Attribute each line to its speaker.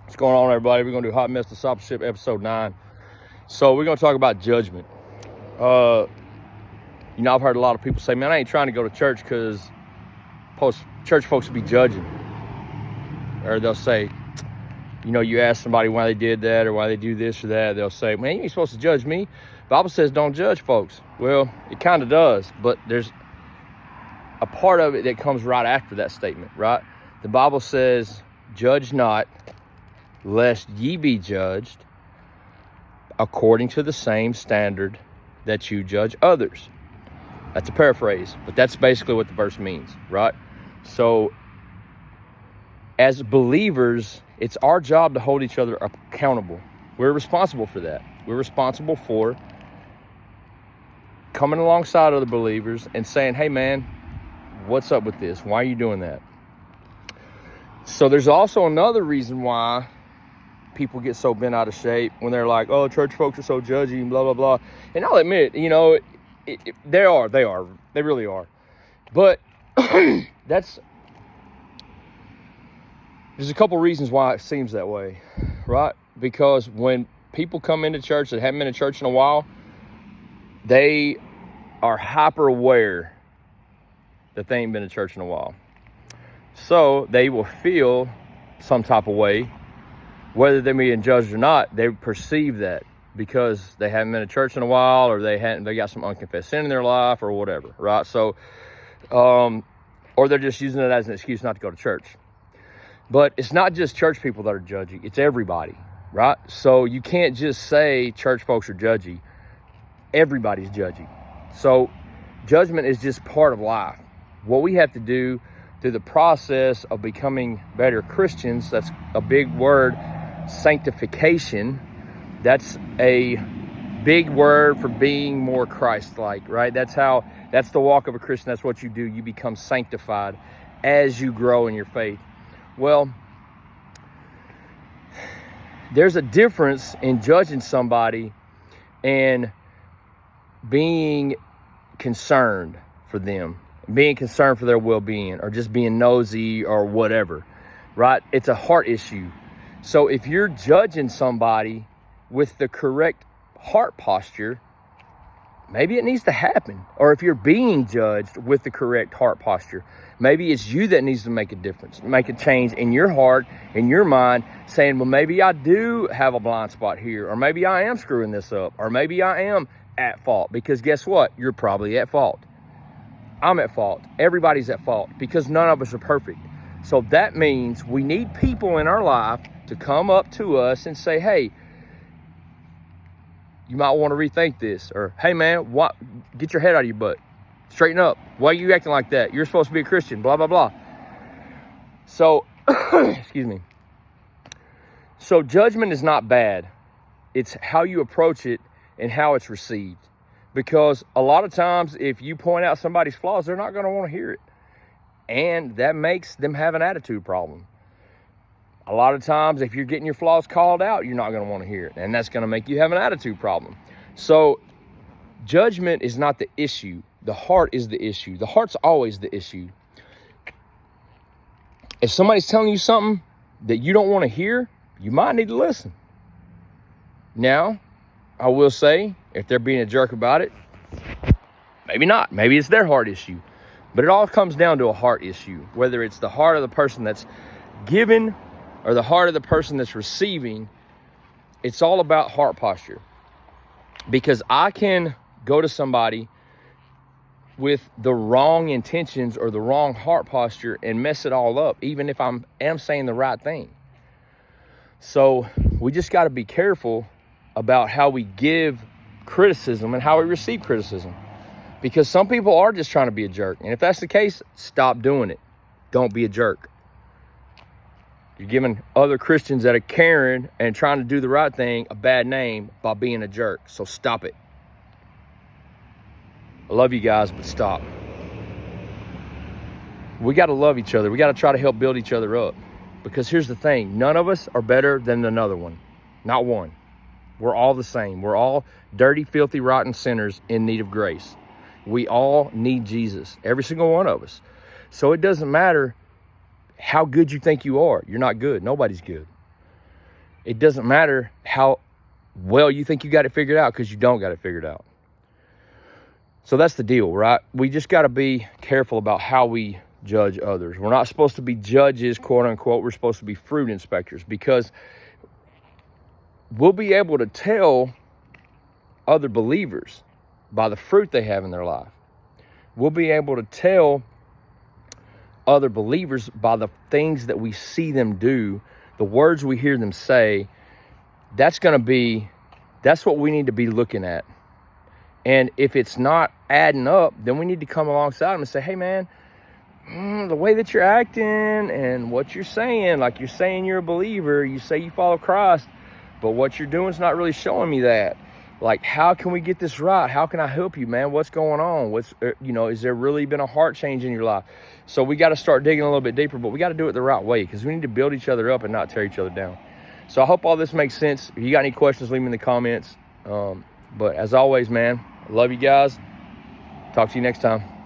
Speaker 1: What's going on, everybody? We're going to do Hot Mess Discipleship, episode 9. So we're going to talk about judgment. I've heard a lot of people say, man, I ain't trying to go to church because church folks will be judging. Or they'll say, you ask somebody why they did that or why they do this or that. They'll say, man, you ain't supposed to judge me. The Bible says don't judge folks. Well, it kind of does, but there's a part of it that comes right after that statement, right? The Bible says, judge not, lest ye be judged according to the same standard that you judge others. That's a paraphrase, but that's basically what the verse means, right? So as believers, it's our job to hold each other accountable. We're responsible for that. We're responsible for coming alongside other believers and saying, hey man, what's up with this? Why are you doing that? So there's also another reason why people get so bent out of shape when they're like, oh, church folks are so judgy and blah, blah, blah. And I'll admit, they really are. But there's a couple reasons why it seems that way, right? Because when people come into church that haven't been in church in a while, they are hyper aware that they ain't been in church in a while. So they will feel some type of way, whether they're being judged or not. They perceive that because they haven't been in church in a while, or they got some unconfessed sin in their life, or whatever, right? So, or they're just using it as an excuse not to go to church. But it's not just church people that are judgy; it's everybody, right? So you can't just say church folks are judgy. Everybody's judgy. So judgment is just part of life. What we have to do through the process of becoming better Christians, that's a big word, sanctification. That's a big word for being more Christ-like, right? That's the walk of a Christian. That's what you do. You become sanctified as you grow in your faith. Well, there's a difference in judging somebody and being concerned for them, being concerned for their well-being, or just being nosy or whatever, right? It's a heart issue. So if you're judging somebody with the correct heart posture, maybe it needs to happen. Or if you're being judged with the correct heart posture, maybe it's you that needs to make a difference, make a change in your heart, in your mind, saying, well, maybe I do have a blind spot here, or maybe I am screwing this up, or maybe I am at fault. Because guess what? You're probably at fault. I'm at fault. Everybody's at fault because none of us are perfect. So that means we need people in our life to come up to us and say, hey, you might want to rethink this. Or, hey man, get your head out of your butt. Straighten up. Why are you acting like that? You're supposed to be a Christian, blah, blah, blah. So, excuse me. So judgment is not bad. It's how you approach it and how it's received. Because a lot of times, if you point out somebody's flaws, they're not going to want to hear it. And that makes them have an attitude problem. A lot of times, if you're getting your flaws called out, you're not going to want to hear it. And that's going to make you have an attitude problem. So judgment is not the issue. The heart is the issue. The heart's always the issue. If somebody's telling you something that you don't want to hear, you might need to listen. Now, I will say, if they're being a jerk about it, maybe not. Maybe it's their heart issue. But it all comes down to a heart issue. Whether it's the heart of the person that's giving or the heart of the person that's receiving, it's all about heart posture. Because I can go to somebody with the wrong intentions or the wrong heart posture and mess it all up, even if I am saying the right thing. So we just got to be careful about how we give criticism and how we receive criticism. Because some people are just trying to be a jerk. And if that's the case, stop doing it. Don't be a jerk. You're giving other Christians that are caring and trying to do the right thing a bad name by being a jerk. So stop it. I love you guys, but stop. We got to love each other. We got to try to help build each other up. Because here's the thing. None of us are better than another one. Not one. We're all the same. We're all dirty, filthy, rotten sinners in need of grace. We all need Jesus. Every single one of us. So it doesn't matter how good you think you are. You're not good. Nobody's good. it doesn't matter how well you think you got it figured out, because you don't got it figured out. So that's the deal, right? We just got to be careful about how we judge others. We're not supposed to be judges, quote unquote. We're supposed to be fruit inspectors, because we'll be able to tell other believers by the fruit they have in their life. We'll be able to tell other believers by the things that we see them do, the words we hear them say. That's what we need to be looking at. And if it's not adding up, then we need to come alongside them and say, hey man, the way that you're acting and what you're saying, like you're saying you're a believer, you say you follow Christ, but what you're doing is not really showing me that. Like, how can we get this right? How can I help you, man? What's going on? Is there really been a heart change in your life? So we got to start digging a little bit deeper, but we got to do it the right way, because we need to build each other up and not tear each other down. So I hope all this makes sense. If you got any questions, leave them in the comments. But as always, man, I love you guys. Talk to you next time.